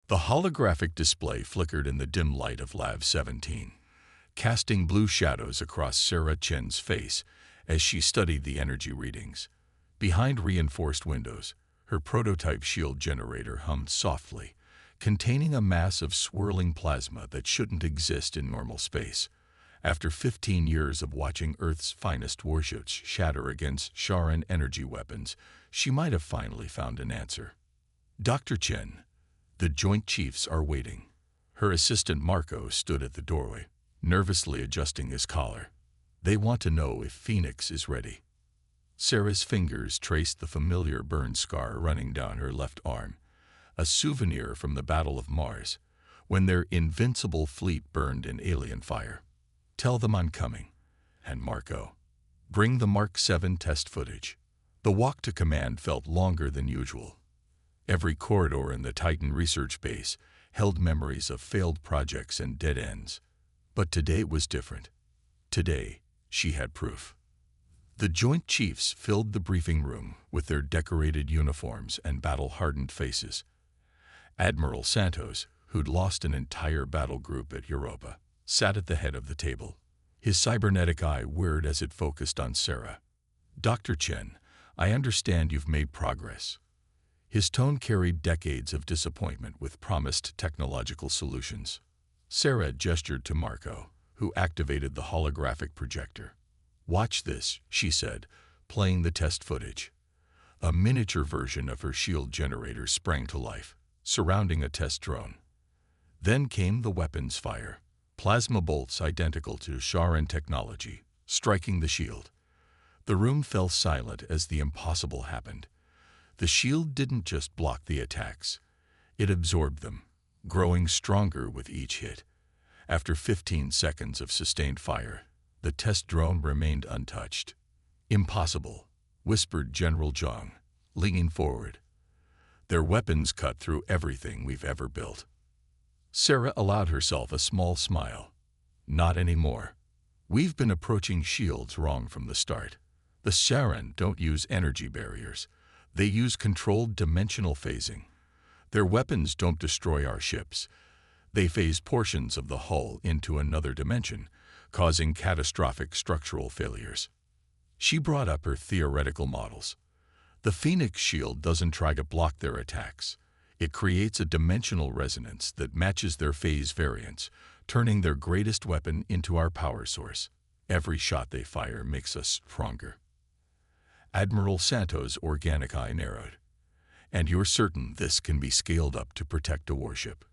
The holographic display flickered in the dim light of Lab 17, casting blue shadows across Sarah Chen's face as she studied the energy readings. Behind reinforced windows, her prototype shield generator hummed softly, containing a mass of swirling plasma that shouldn't exist in normal space. After 15 years of watching Earth's finest warships shatter against Charan energy weapons, she might have finally found an answer. Dr. Chen, the Joint Chiefs are waiting. Her assistant Marco stood at the doorway, nervously adjusting his collar. They want to know if Phoenix is ready. Sarah's fingers traced the familiar burn scar running down her left arm, a souvenir from the Battle of Mars, when their invincible fleet burned in alien fire. Tell them I'm coming. And Marco, bring the Mark 7 test footage. The walk to command felt longer than usual. Every corridor in the Titan research base held memories of failed projects and dead ends. But today was different. Today, she had proof. The Joint Chiefs filled the briefing room with their decorated uniforms and battle-hardened faces. Admiral Santos, who'd lost an entire battle group at Europa, sat at the head of the table. His cybernetic eye whirred as it focused on Sarah. Dr. Chen, I understand you've made progress. His tone carried decades of disappointment with promised technological solutions. Sarah gestured to Marco, who activated the holographic projector. Watch this, she said, playing the test footage. A miniature version of her shield generator sprang to life, surrounding a test drone. Then came the weapons fire. Plasma bolts identical to Charan technology, striking the shield. The room fell silent as the impossible happened. The shield didn't just block the attacks. It absorbed them, growing stronger with each hit. After 15 seconds of sustained fire, the test drone remained untouched. Impossible, whispered General Zhang, leaning forward. Their weapons cut through everything we've ever built. Sarah allowed herself a small smile. Not anymore. We've been approaching shields wrong from the start. The Charan don't use energy barriers. They use controlled dimensional phasing. Their weapons don't destroy our ships. They phase portions of the hull into another dimension, causing catastrophic structural failures. She brought up her theoretical models. The Phoenix shield doesn't try to block their attacks. It creates a dimensional resonance that matches their phase variance, turning their greatest weapon into our power source. Every shot they fire makes us stronger. Admiral Santos' organic eye narrowed. And you're certain this can be scaled up to protect a warship?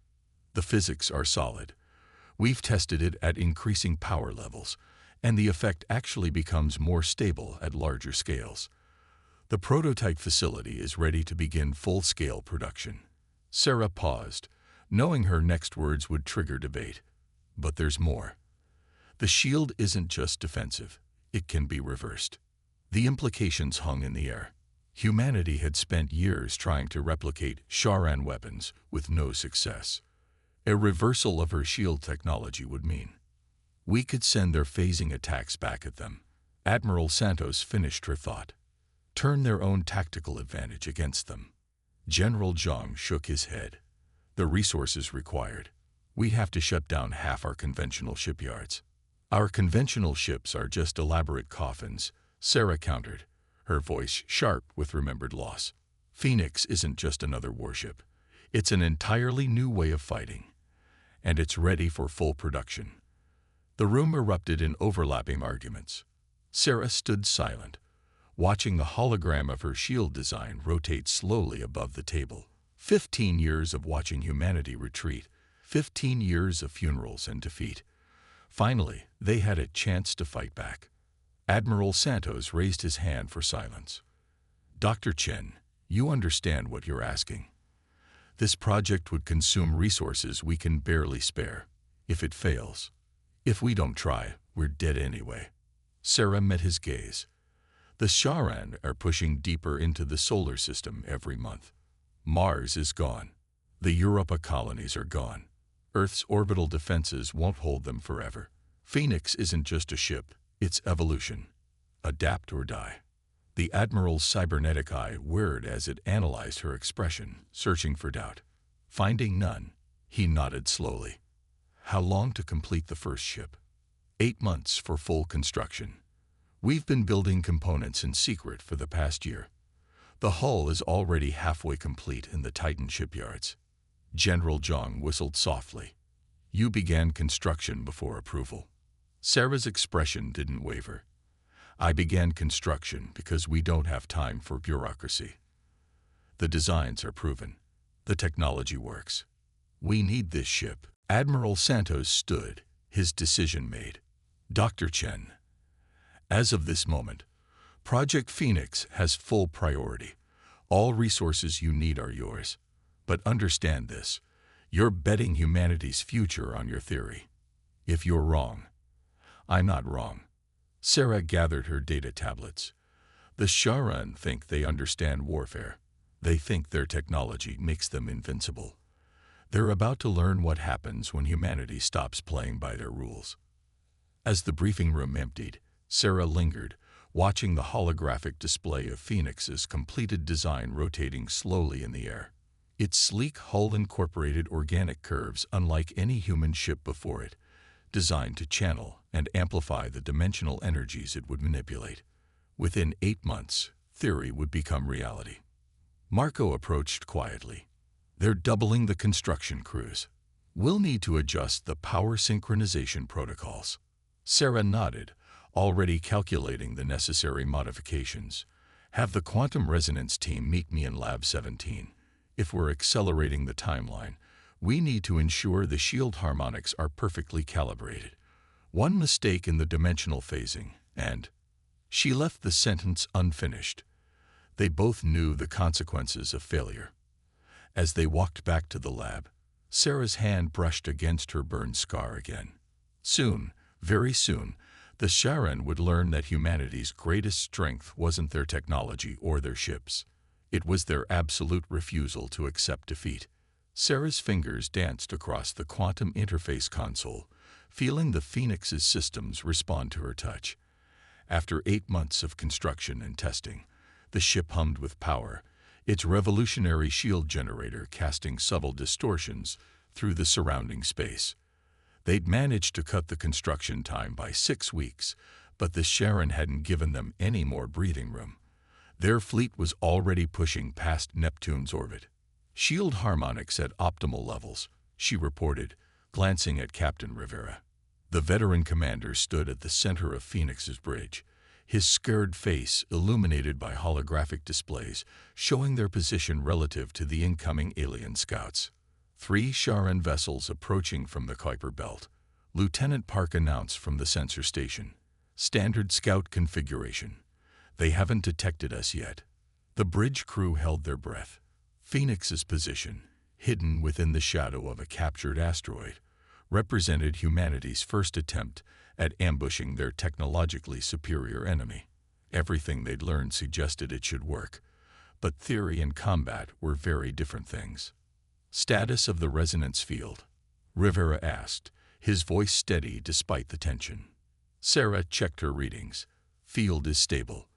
The physics are solid. We've tested it at increasing power levels, and the effect actually becomes more stable at larger scales. The prototype facility is ready to begin full-scale production. Sarah paused, knowing her next words would trigger debate. But there's more. The shield isn't just defensive. It can be reversed. The implications hung in the air. Humanity had spent years trying to replicate Charan weapons with no success. A reversal of her shield technology would mean we could send their phasing attacks back at them. Admiral Santos finished her thought. Turn their own tactical advantage against them. General Zhang shook his head. The resources required. We'd have to shut down half our conventional shipyards. Our conventional ships are just elaborate coffins, Sarah countered, her voice sharp with remembered loss. Phoenix isn't just another warship. It's an entirely new way of fighting. And it's ready for full production. The room erupted in overlapping arguments. Sarah stood silent, watching the hologram of her shield design rotate slowly above the table. 15 years of watching humanity retreat, 15 years of funerals and defeat. Finally, they had a chance to fight back. Admiral Santos raised his hand for silence. Dr. Chen, you understand what you're asking. This project would consume resources we can barely spare. If it fails, if we don't try, we're dead anyway. Sarah met his gaze. The Charan are pushing deeper into the solar system every month. Mars is gone. The Europa colonies are gone. Earth's orbital defenses won't hold them forever. Phoenix isn't just a ship, it's evolution. Adapt or die. The Admiral's cybernetic eye whirred as it analyzed her expression, searching for doubt. Finding none, he nodded slowly. How long to complete the first ship? 8 months for full construction. We've been building components in secret for the past year. The hull is already halfway complete in the Titan shipyards. General Zhang whistled softly. You began construction before approval. Sarah's expression didn't waver. I began construction because we don't have time for bureaucracy. The designs are proven. The technology works. We need this ship. Admiral Santos stood, his decision made. Dr. Chen. As of this moment, Project Phoenix has full priority. All resources you need are yours. But understand this, you're betting humanity's future on your theory. If you're wrong, I'm not wrong. Sarah gathered her data tablets. The Sharan think they understand warfare. They think their technology makes them invincible. They're about to learn what happens when humanity stops playing by their rules. As the briefing room emptied, Sarah lingered, watching the holographic display of Phoenix's completed design rotating slowly in the air. Its sleek hull incorporated organic curves unlike any human ship before it, designed to channel and amplify the dimensional energies it would manipulate. Within 8 months, theory would become reality. Marco approached quietly. They're doubling the construction crews. We'll need to adjust the power synchronization protocols. Sarah nodded, already calculating the necessary modifications. Have the quantum resonance team meet me in Lab 17. If we're accelerating the timeline, we need to ensure the shield harmonics are perfectly calibrated. One mistake in the dimensional phasing, and she left the sentence unfinished. They both knew the consequences of failure. As they walked back to the lab, Sarah's hand brushed against her burn scar again. Soon, very soon, the Sharan would learn that humanity's greatest strength wasn't their technology or their ships. It was their absolute refusal to accept defeat. Sarah's fingers danced across the quantum interface console, feeling the Phoenix's systems respond to her touch. After 8 months of construction and testing, the ship hummed with power, its revolutionary shield generator casting subtle distortions through the surrounding space. They'd managed to cut the construction time by 6 weeks, but the Sharan hadn't given them any more breathing room. Their fleet was already pushing past Neptune's orbit. Shield harmonics at optimal levels, she reported, glancing at Captain Rivera. The veteran commander stood at the center of Phoenix's bridge, his scared face illuminated by holographic displays showing their position relative to the incoming alien scouts. 3 Sharan vessels approaching from the Kuiper Belt. Lieutenant Park announced from the sensor station. Standard scout configuration. They haven't detected us yet. The bridge crew held their breath. Phoenix's position, hidden within the shadow of a captured asteroid, represented humanity's first attempt at ambushing their technologically superior enemy. Everything they'd learned suggested it should work, but theory and combat were very different things. Status of the resonance field, Rivera asked, his voice steady despite the tension. Sarah checked her readings. Field is stable.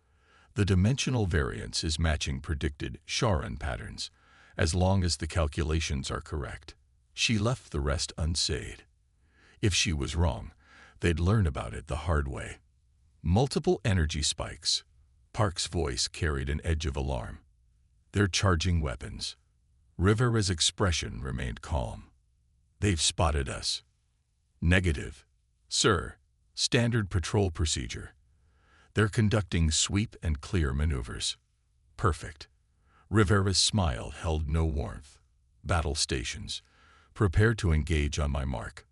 The dimensional variance is matching predicted Sharan patterns, as long as the calculations are correct. She left the rest unsaid. If she was wrong, they'd learn about it the hard way. Multiple energy spikes. Park's voice carried an edge of alarm. They're charging weapons. Rivera's expression remained calm. They've spotted us. Negative. Sir, standard patrol procedure. They're conducting sweep and clear maneuvers. Perfect. Rivera's smile held no warmth. Battle stations. Prepare to engage on my mark.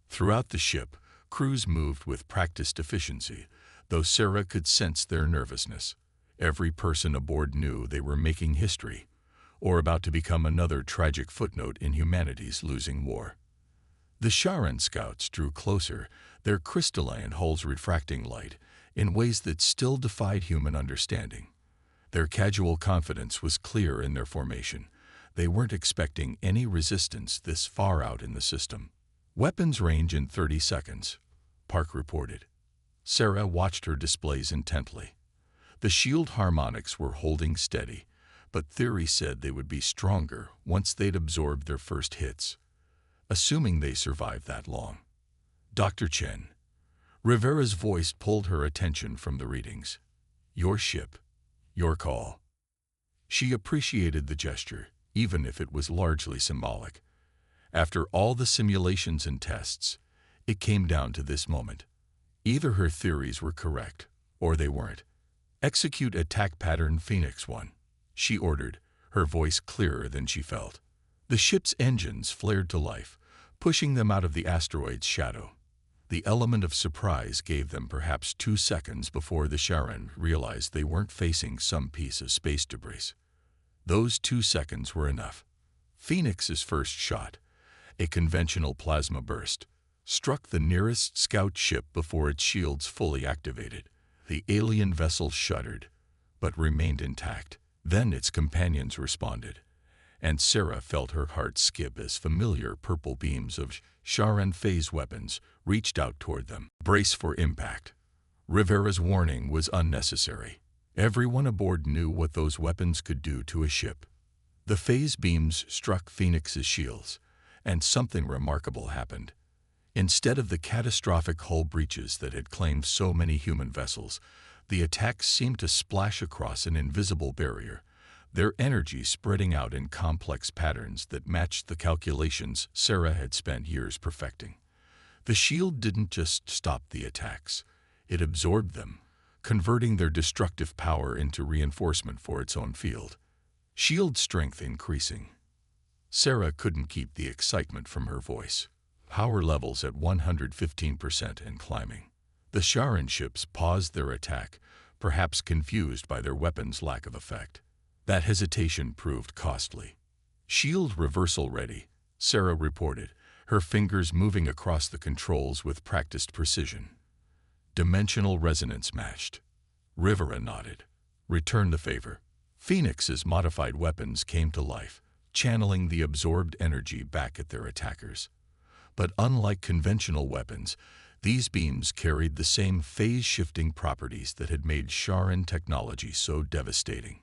Throughout the ship, crews moved with practiced efficiency, though Sarah could sense their nervousness. Every person aboard knew they were making history, or about to become another tragic footnote in humanity's losing war. The Sharan scouts drew closer, their crystalline hulls refracting light in ways that still defied human understanding. Their casual confidence was clear in their formation. They weren't expecting any resistance this far out in the system. Weapons range in 30 seconds, Park reported. Sarah watched her displays intently. The shield harmonics were holding steady, but theory said they would be stronger once they'd absorbed their first hits, assuming they survived that long. Dr. Chen. Rivera's voice pulled her attention from the readings. Your ship. Your call. She appreciated the gesture, even if it was largely symbolic. After all the simulations and tests, it came down to this moment. Either her theories were correct, or they weren't. Execute attack pattern Phoenix 1, she ordered, her voice clearer than she felt. The ship's engines flared to life, pushing them out of the asteroid's shadow. The element of surprise gave them perhaps 2 seconds before the Charon realized they weren't facing some piece of space debris. Those 2 seconds were enough. Phoenix's first shot, a conventional plasma burst, struck the nearest scout ship before its shields fully activated. The alien vessel shuddered, but remained intact. Then its companions responded, and Sarah felt her heart skip as familiar purple beams of Charon phase weapons reached out toward them. Brace for impact. Rivera's warning was unnecessary. Everyone aboard knew what those weapons could do to a ship. The phase beams struck Phoenix's shields, and something remarkable happened. Instead of the catastrophic hull breaches that had claimed so many human vessels, the attacks seemed to splash across an invisible barrier, their energy spreading out in complex patterns that matched the calculations Sarah had spent years perfecting. The shield didn't just stop the attacks, it absorbed them, converting their destructive power into reinforcement for its own field. Shield strength increasing. Sarah couldn't keep the excitement from her voice. Power levels at 115% and climbing. The Charon ships paused their attack, perhaps confused by their weapons' lack of effect. That hesitation proved costly. Shield reversal ready, Sarah reported, her fingers moving across the controls with practiced precision. Dimensional resonance matched. Rivera nodded. Return the favor. Phoenix's modified weapons came to life, channeling the absorbed energy back at their attackers. But unlike conventional weapons, these beams carried the same phase-shifting properties that had made Charon technology so devastating.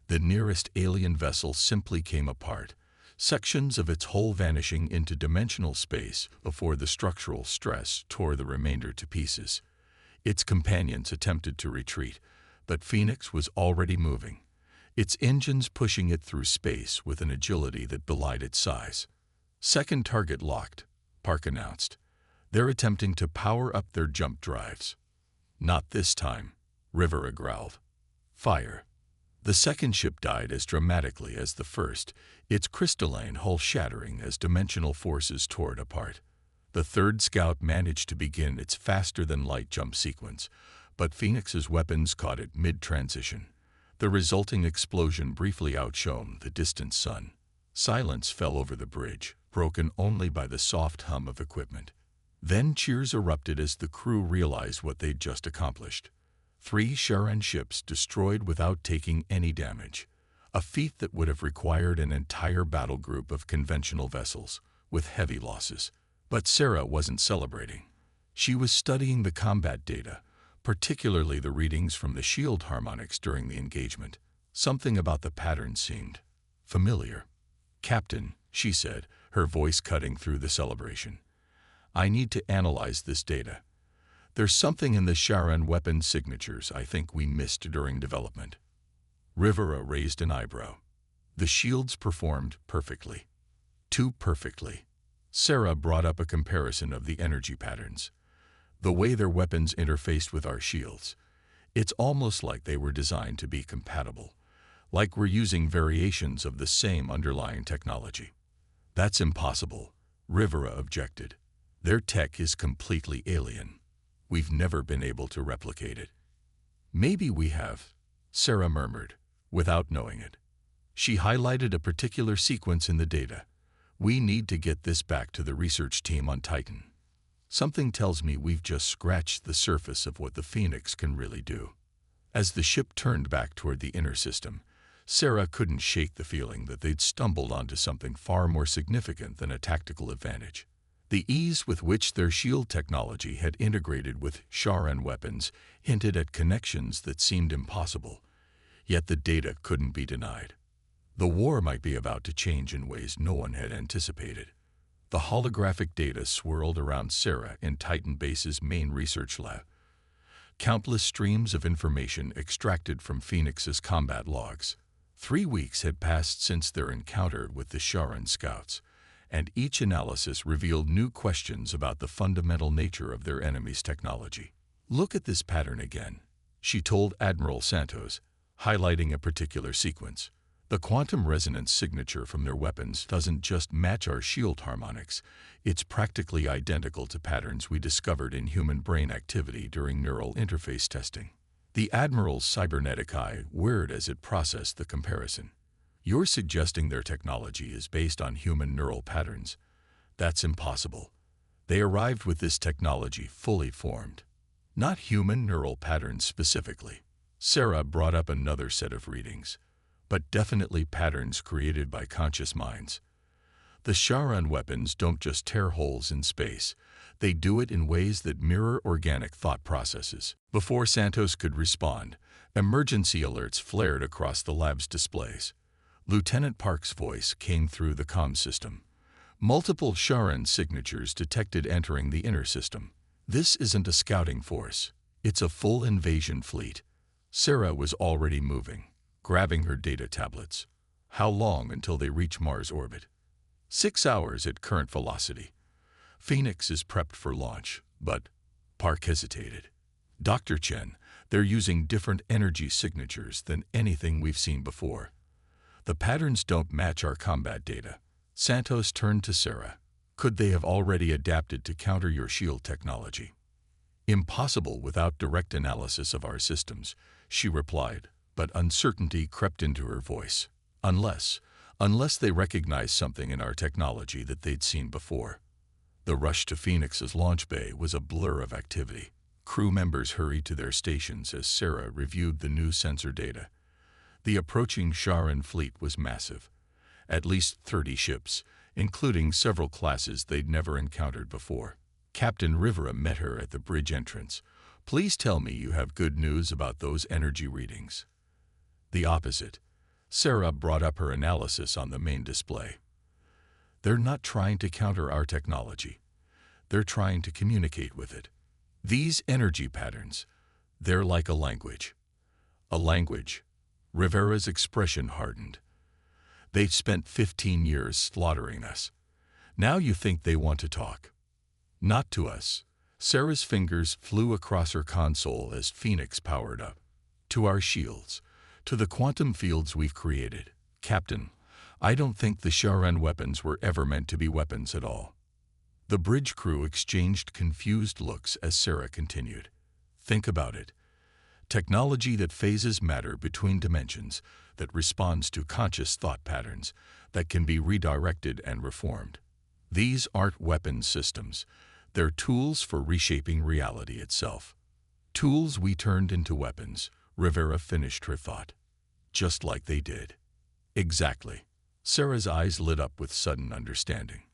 The nearest alien vessel simply came apart, sections of its hull vanishing into dimensional space before the structural stress tore the remainder to pieces. Its companions attempted to retreat, but Phoenix was already moving, its engines pushing it through space with an agility that belied its size. Second target locked, Park announced. They're attempting to power up their jump drives. Not this time, Rivera growled. Fire. The second ship died as dramatically as the first, its crystalline hull shattering as dimensional forces tore it apart. The third scout managed to begin its faster-than-light jump sequence, but Phoenix's weapons caught it mid-transition. The resulting explosion briefly outshone the distant sun. Silence fell over the bridge, broken only by the soft hum of equipment. Then cheers erupted as the crew realized what they'd just accomplished. 3 Charon ships destroyed without taking any damage, a feat that would have required an entire battle group of conventional vessels, with heavy losses. But Sarah wasn't celebrating. She was studying the combat data, particularly the readings from the shield harmonics during the engagement. Something about the pattern seemed familiar. Captain, she said, her voice cutting through the celebration. I need to analyze this data. There's something in the Charon weapon signatures I think we missed during development. Rivera raised an eyebrow. The shields performed perfectly. Too perfectly. Sarah brought up a comparison of the energy patterns. The way their weapons interfaced with our shields. It's almost like they were designed to be compatible, like we're using variations of the same underlying technology. That's impossible, Rivera objected. Their tech is completely alien. We've never been able to replicate it. Maybe we have, Sarah murmured, without knowing it. She highlighted a particular sequence in the data. We need to get this back to the research team on Titan. Something tells me we've just scratched the surface of what the Phoenix can really do. As the ship turned back toward the inner system, Sarah couldn't shake the feeling that they'd stumbled onto something far more significant than a tactical advantage. The ease with which their shield technology had integrated with Charon weapons hinted at connections that seemed impossible. Yet the data couldn't be denied. The war might be about to change in ways no one had anticipated. The holographic data swirled around Sarah in Titan Base's main research lab. Countless streams of information extracted from Phoenix's combat logs. 3 weeks had passed since their encounter with the Sharan scouts, and each analysis revealed new questions about the fundamental nature of their enemy's technology. "Look at this pattern again," she told Admiral Santos, highlighting a particular sequence. "The quantum resonance signature from their weapons doesn't just match our shield harmonics, it's practically identical to patterns we discovered in human brain activity during neural interface testing." The Admiral's cybernetic eye whirred as it processed the comparison. "You're suggesting their technology is based on human neural patterns? That's impossible. They arrived with this technology fully formed." "Not human neural patterns specifically." Sarah brought up another set of readings, "but definitely patterns created by conscious minds. The Sharan weapons don't just tear holes in space, they do it in ways that mirror organic thought processes." Before Santos could respond, emergency alerts flared across the lab's displays. Lieutenant Park's voice came through the comm system. Multiple Sharan signatures detected entering the inner system. "This isn't a scouting force, it's a full invasion fleet." Sarah was already moving, grabbing her data tablets. "How long until they reach Mars orbit?" 6 hours at current velocity. Phoenix is prepped for launch, but Park hesitated. "Dr. Chen, they're using different energy signatures than anything we've seen before. The patterns don't match our combat data." Santos turned to Sarah. "Could they have already adapted to counter your shield technology?" "Impossible without direct analysis of our systems," she replied, but uncertainty crept into her voice. Unless they recognized something in our technology that they'd seen before." The rush to Phoenix's launch bay was a blur of activity. Crew members hurried to their stations as Sarah reviewed the new sensor data. The approaching Sharan fleet was massive. At least 30 ships, including several classes they'd never encountered before. Captain Rivera met her at the bridge entrance. "Please tell me you have good news about those energy readings." "The opposite." Sarah brought up her analysis on the main display. "They're not trying to counter our technology. They're trying to communicate with it. These energy patterns, they're like a language." "A language?" Rivera's expression hardened. "They've spent 15 years slaughtering us. Now you think they want to talk?" "Not to us." Sarah's fingers flew across her console as Phoenix powered up. "To our shields. To the quantum fields we've created. Captain, I don't think the Sharan weapons were ever meant to be weapons at all." The bridge crew exchanged confused looks as Sarah continued. "Think about it. Technology that phases matter between dimensions, that responds to conscious thought patterns, that can be redirected and reformed. These aren't weapon systems. They're tools for reshaping reality itself. Tools we turned into weapons." Rivera finished her thought. "Just like they did." "Exactly." Sarah's eyes lit up with sudden understanding.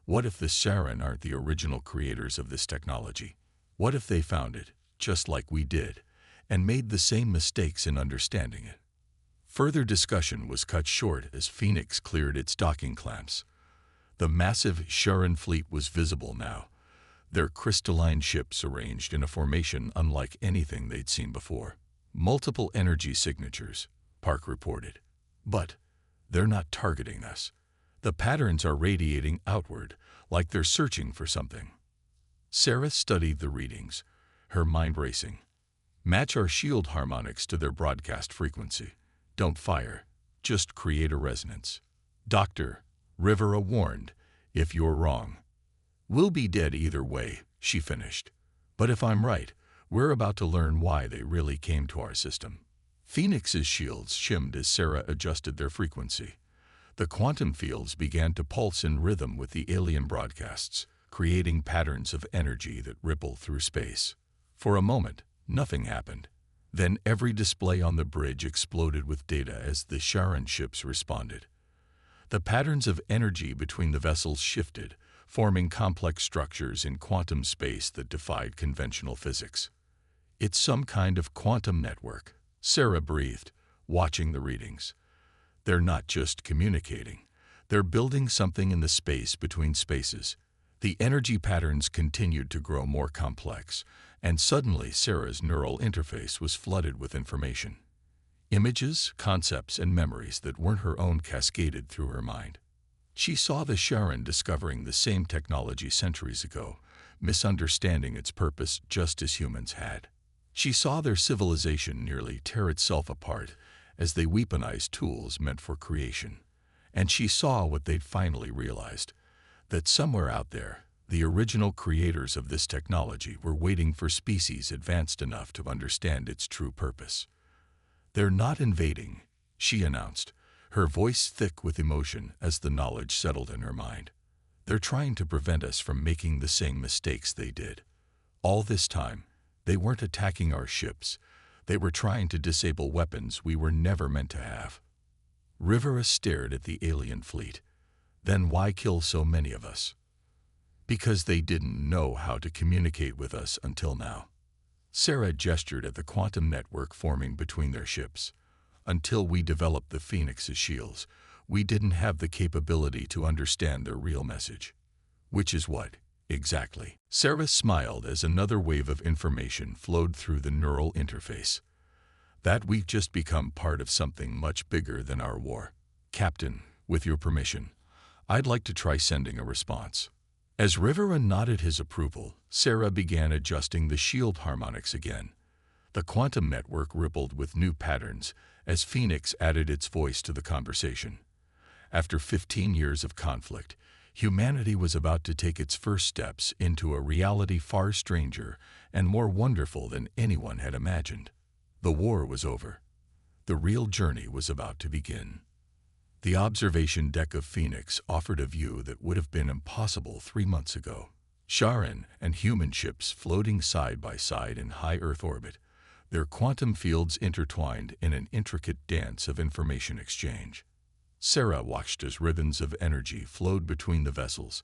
"What if the Sharan aren't the original creators of this technology? What if they found it, just like we did, and made the same mistakes in understanding it?" Further discussion was cut short as Phoenix cleared its docking clamps. The massive Sharan fleet was visible now, their crystalline ships arranged in a formation unlike anything they'd seen before. "Multiple energy signatures," Park reported. "But they're not targeting us. The patterns are radiating outward, like they're searching for something." Sarah studied the readings, her mind racing. "Match our shield harmonics to their broadcast frequency. Don't fire, just create a resonance." "Doctor," Rivera warned, "if you're wrong, we'll be dead either way," she finished. "But if I'm right, we're about to learn why they really came to our system." Phoenix's shields shimmed as Sarah adjusted their frequency. The quantum fields began to pulse in rhythm with the alien broadcasts, creating patterns of energy that ripple through space. For a moment, nothing happened. Then every display on the bridge exploded with data as the Sharan ships responded. The patterns of energy between the vessels shifted, forming complex structures in quantum space that defied conventional physics. "It's some kind of quantum network," Sarah breathed, watching the readings. They're not just communicating. They're building something in the space between spaces. The energy patterns continued to grow more complex, and suddenly Sarah's neural interface was flooded with information. Images, concepts, and memories that weren't her own cascaded through her mind. She saw the Sharon discovering the same technology centuries ago, misunderstanding its purpose just as humans had. She saw their civilization nearly tear itself apart as they weaponized tools meant for creation. And she saw what they'd finally realized, that somewhere out there, the original creators of this technology were waiting for species advanced enough to understand its true purpose. "They're not invading," she announced, her voice thick with emotion as the knowledge settled in her mind. "They're trying to prevent us from making the same mistakes they did. All this time, they weren't attacking our ships. They were trying to disable weapons we were never meant to have." Rivera stared at the alien fleet. "Then why kill so many of us?" "Because they didn't know how to communicate with us until now." Sarah gestured at the quantum network forming between their ships. "Until we developed the Phoenix's shields, we didn't have the capability to understand their real message." "Which is what, exactly?" Sarah smiled as another wave of information flowed through the neural interface. "That we've just become part of something much bigger than our war. Captain, with your permission, I'd like to try sending a response." As Rivera nodded his approval, Sarah began adjusting the shield harmonics again. The quantum network rippled with new patterns as Phoenix added its voice to the conversation. After 15 years of conflict, humanity was about to take its first steps into a reality far stranger and more wonderful than anyone had imagined. The war was over. The real journey was about to begin. The observation deck of Phoenix offered a view that would have been impossible 3 months ago. Sharon and human ships floating side by side in high Earth orbit, their quantum fields intertwined in an intricate dance of information exchange. Sarah watched as ribbons of energy flowed between the vessels,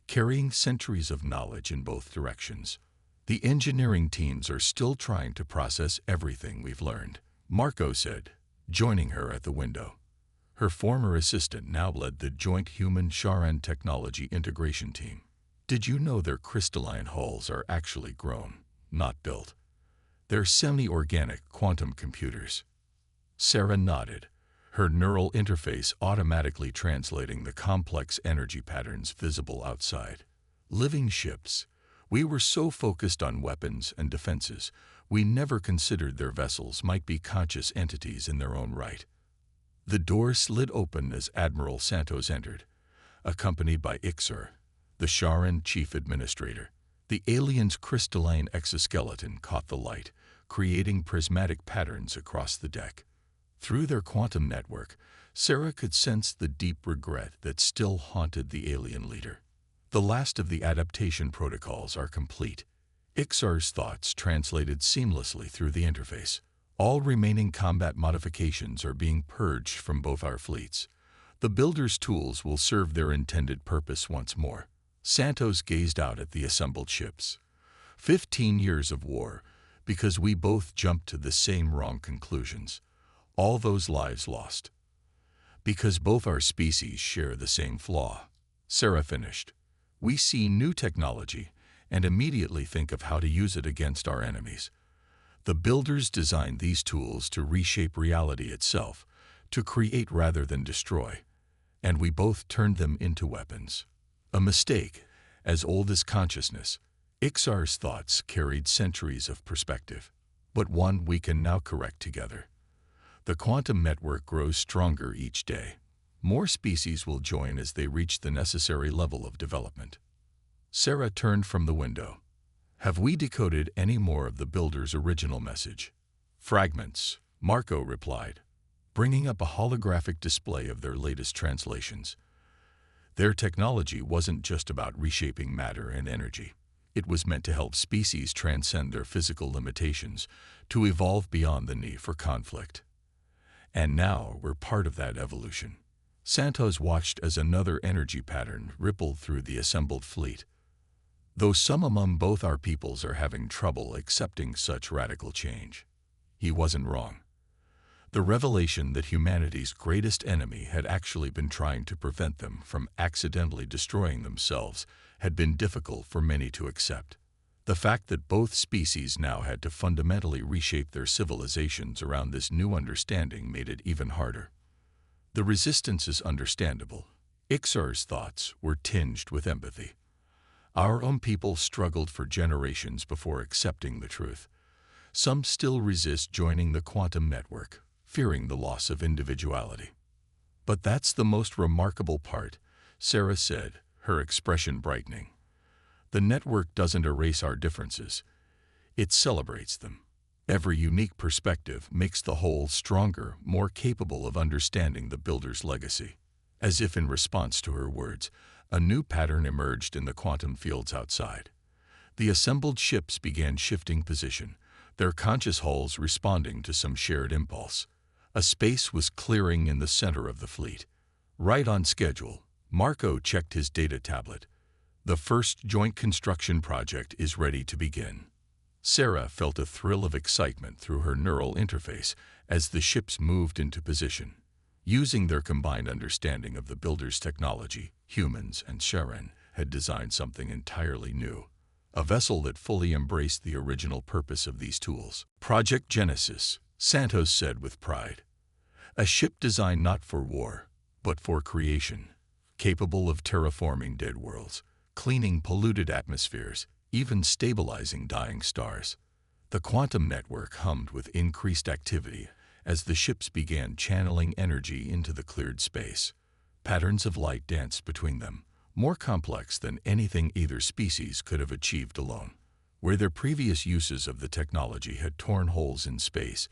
carrying centuries of knowledge in both directions. "The engineering teams are still trying to process everything we've learned," Marco said, joining her at the window. Her former assistant now led the Joint Human-Sharon Technology Integration Team. "Did you know their crystalline hulls are actually grown, not built? They're semi-organic quantum computers." Sarah nodded, her neural interface automatically translating the complex energy patterns visible outside. "Living ships. We were so focused on weapons and defenses, we never considered their vessels might be conscious entities in their own right." The door slid open as Admiral Santos entered, accompanied by Ixar, the Sharon chief administrator. The alien's crystalline exoskeleton caught the light, creating prismatic patterns across the deck. Through their quantum network, Sarah could sense the deep regret that still haunted the alien leader. "The last of the adaptation protocols are complete." Ixar's thoughts translated seamlessly through the interface. "All remaining combat modifications are being purged from both our fleets. The builder's tools will serve their intended purpose once more." Santos gazed out at the assembled ships. 15 years of war, because we both jumped to the same wrong conclusions. All those lives lost. Because both our species share the same flaw. Sarah finished. "We see new technology and immediately think of how to use it against our enemies. The builders designed these tools to reshape reality itself, to create rather than destroy, and we both turned them into weapons. A mistake, as old as consciousness." Ixar's thoughts carried centuries of perspective, but one we can now correct together. The quantum network grows stronger each day. More species will join as they reach the necessary level of development. Sarah turned from the window. "Have we decoded any more of the builder's original message?" "Fragments," Marco replied, bringing up a holographic display of their latest translations. Their technology wasn't just about reshaping matter and energy. It was meant to help species transcend their physical limitations, to evolve beyond the need for conflict. And now we're part of that evolution. Santos watched as another energy pattern rippled through the assembled fleet. "Though some among both our peoples are having trouble accepting such radical change." He wasn't wrong. The revelation that humanity's greatest enemy had actually been trying to prevent them from accidentally destroying themselves had been difficult for many to accept. The fact that both species now had to fundamentally reshape their civilizations around this new understanding made it even harder. The resistance is understandable. Ixar's thoughts were tinged with empathy. Our own people struggled for generations before accepting the truth. Some still resist joining the quantum network, fearing the loss of individuality. But that's the most remarkable part, Sarah said, her expression brightening. The network doesn't erase our differences. It celebrates them. Every unique perspective makes the whole stronger, more capable of understanding the builder's legacy. As if in response to her words, a new pattern emerged in the quantum fields outside. The assembled ships began shifting position, their conscious hulls responding to some shared impulse. A space was clearing in the center of the fleet. Right on schedule, Marco checked his data tablet. The first joint construction project is ready to begin. Sarah felt a thrill of excitement through her neural interface as the ships moved into position. Using their combined understanding of the builder's technology, humans and Sharon had designed something entirely new. A vessel that fully embraced the original purpose of these tools. Project Genesis, Santos said with pride. A ship designed not for war, but for creation, capable of terraforming dead worlds, cleaning polluted atmospheres, even stabilizing dying stars. The quantum network hummed with increased activity as the ships began channeling energy into the cleared space. Patterns of light danced between them, more complex than anything either species could have achieved alone. Where their previous uses of the technology had torn holes in space,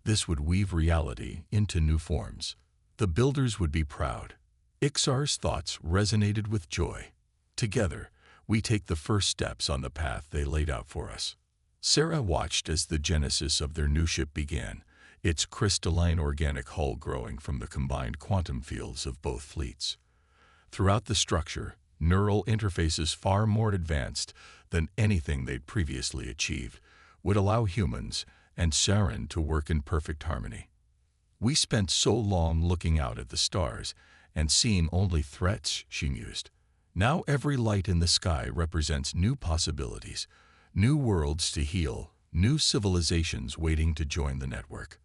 this would weave reality into new forms. The builders would be proud. Ixar's thoughts resonated with joy. Together, we take the first steps on the path they laid out for us. Sarah watched as the genesis of their new ship began, its crystalline organic hull growing from the combined quantum fields of both fleets. Throughout the structure, neural interfaces far more advanced than anything they'd previously achieved would allow humans and Sharon to work in perfect harmony. We spent so long looking out at the stars and seeing only threats, she mused. Now every light in the sky represents new possibilities, new worlds to heal, new civilizations waiting to join the network.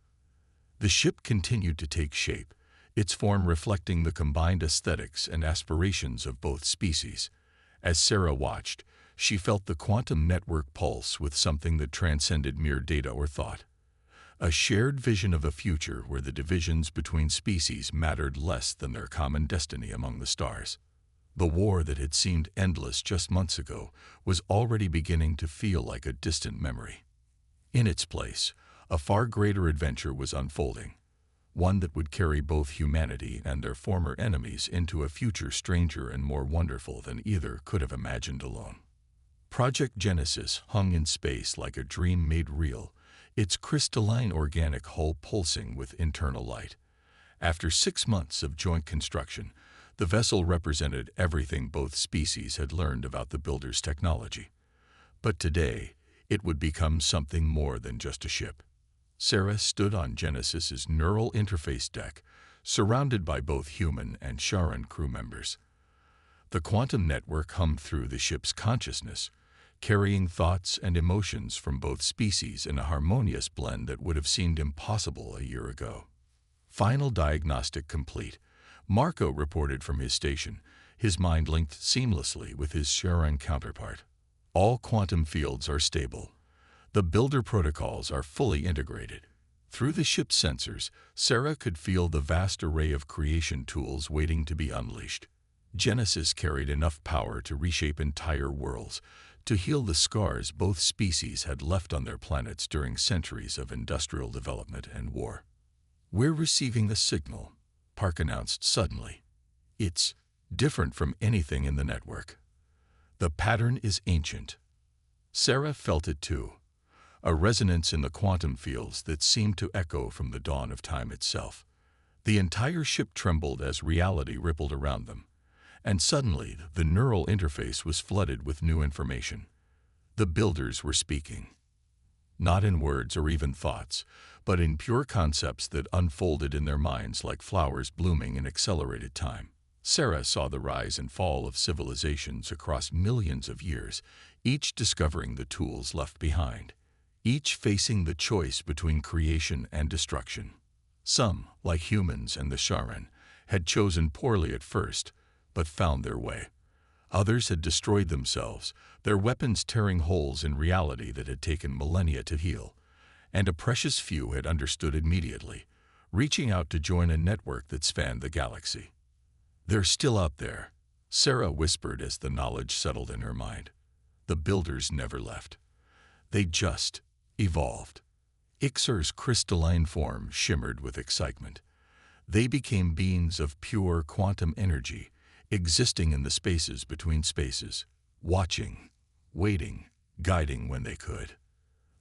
The ship continued to take shape, its form reflecting the combined aesthetics and aspirations of both species. As Sarah watched, she felt the quantum network pulse with something that transcended mere data or thought. A shared vision of a future where the divisions between species mattered less than their common destiny among the stars. The war that had seemed endless just months ago was already beginning to feel like a distant memory. In its place, a far greater adventure was unfolding, one that would carry both humanity and their former enemies into a future stranger and more wonderful than either could have imagined alone. Project Genesis hung in space like a dream made real, its crystalline organic hull pulsing with internal light. After 6 months of joint construction, the vessel represented everything both species had learned about the builder's technology. But today, it would become something more than just a ship. Sarah stood on Genesis's neural interface deck, surrounded by both human and Sharon crew members. The quantum network hummed through the ship's consciousness, carrying thoughts and emotions from both species in a harmonious blend that would have seemed impossible a year ago. Final diagnostic complete, Marco reported from his station, his mind linked seamlessly with his Sharon counterpart. All quantum fields are stable. The builder protocols are fully integrated. Through the ship's sensors, Sarah could feel the vast array of creation tools waiting to be unleashed. Genesis carried enough power to reshape entire worlds, to heal the scars both species had left on their planets during centuries of industrial development and war. "We're receiving a signal," Park announced suddenly. "It's different from anything in the network. The pattern is ancient." Sarah felt it too, a resonance in the quantum fields that seemed to echo from the dawn of time itself. The entire ship trembled as reality rippled around them, and suddenly the neural interface was flooded with new information. The builders were speaking. Not in words or even thoughts, but in pure concepts that unfolded in their minds like flowers blooming in accelerated time. Sarah saw the rise and fall of civilizations across millions of years, each discovering the tools left behind, each facing the choice between creation and destruction. Some, like humans and the Sharan, had chosen poorly at first, but found their way. Others had destroyed themselves, their weapons tearing holes in reality that had taken millennia to heal. And a precious few had understood immediately, reaching out to join a network that spanned the galaxy. "They're still out there," Sarah whispered as the knowledge settled in her mind. The builders never left. They just evolved. Ixar's crystalline form shimmered with excitement. They became beings of pure quantum energy, existing in the spaces between spaces, watching, waiting, guiding when they could.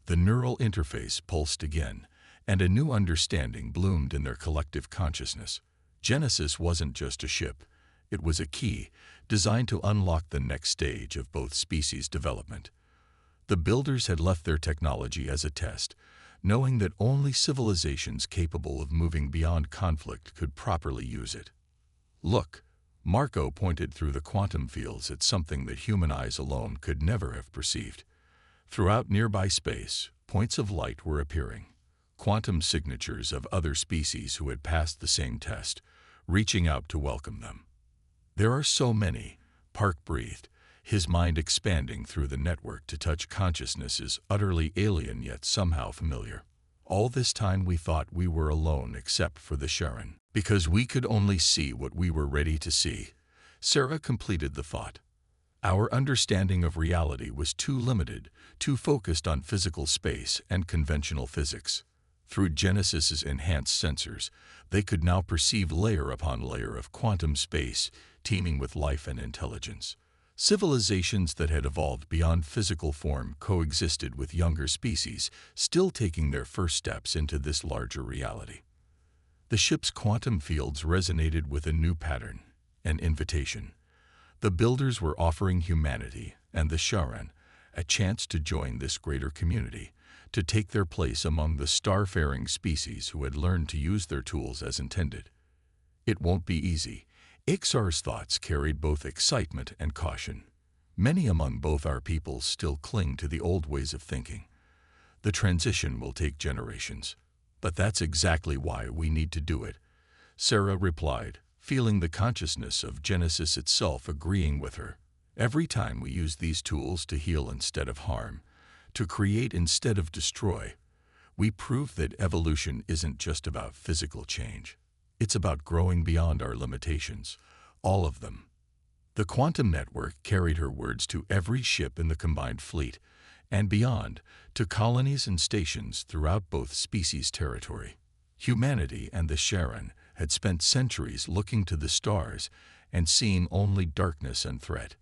The neural interface pulsed again, and a new understanding bloomed in their collective consciousness. Genesis wasn't just a ship. It was a key, designed to unlock the next stage of both species' development. The builders had left their technology as a test, knowing that only civilizations capable of moving beyond conflict could properly use it. "Look," Marco pointed through the quantum fields at something that human eyes alone could never have perceived. Throughout nearby space, points of light were appearing, quantum signatures of other species who had passed the same test, reaching out to welcome them. "There are so many," Park breathed, his mind expanding through the network to touch consciousnesses utterly alien yet somehow familiar. "All this time we thought we were alone except for the Sharan, because we could only see what we were ready to see." Sarah completed the thought. "Our understanding of reality was too limited, too focused on physical space and conventional physics. Through Genesis's enhanced sensors, they could now perceive layer upon layer of quantum space teeming with life and intelligence. Civilizations that had evolved beyond physical form coexisted with younger species, still taking their first steps into this larger reality. The ship's quantum fields resonated with a new pattern, an invitation. The builders were offering humanity and the Sharan a chance to join this greater community, to take their place among the star-faring species who had learned to use their tools as intended. "It won't be easy." Ixar's thoughts carried both excitement and caution. "Many among both our peoples still cling to the old ways of thinking. The transition will take generations. But that's exactly why we need to do it," Sarah replied, feeling the consciousness of Genesis itself agreeing with her. "Every time we use these tools to heal instead of harm, to create instead of destroy, we prove that evolution isn't just about physical change. It's about growing beyond our limitations, all of them." The quantum network carried her words to every ship in the combined fleet, and beyond, to colonies and stations throughout both species' territory. Humanity and the Sharan had spent centuries looking to the stars and seeing only darkness and threat.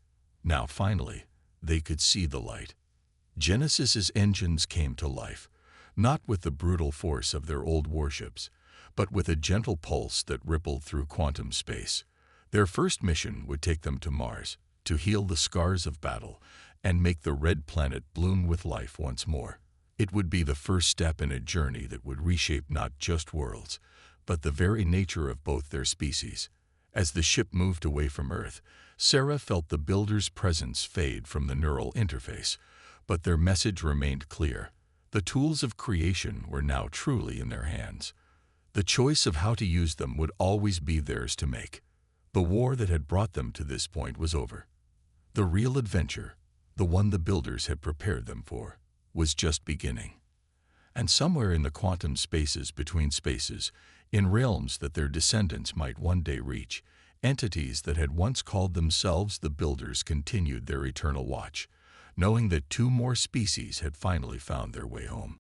Now finally, they could see the light. Genesis's engines came to life, not with the brutal force of their old warships, but with a gentle pulse that rippled through quantum space. Their first mission would take them to Mars, to heal the scars of battle and make the red planet bloom with life once more. It would be the first step in a journey that would reshape not just worlds, but the very nature of both their species. As the ship moved away from Earth, Sarah felt the builder's presence fade from the neural interface, but their message remained clear. The tools of creation were now truly in their hands. The choice of how to use them would always be theirs to make. The war that had brought them to this point was over. The real adventure, the one the builders had prepared them for, was just beginning. And somewhere in the quantum spaces between spaces, in realms that their descendants might one day reach, entities that had once called themselves the builders continued their eternal watch, knowing that two more species had finally found their way home.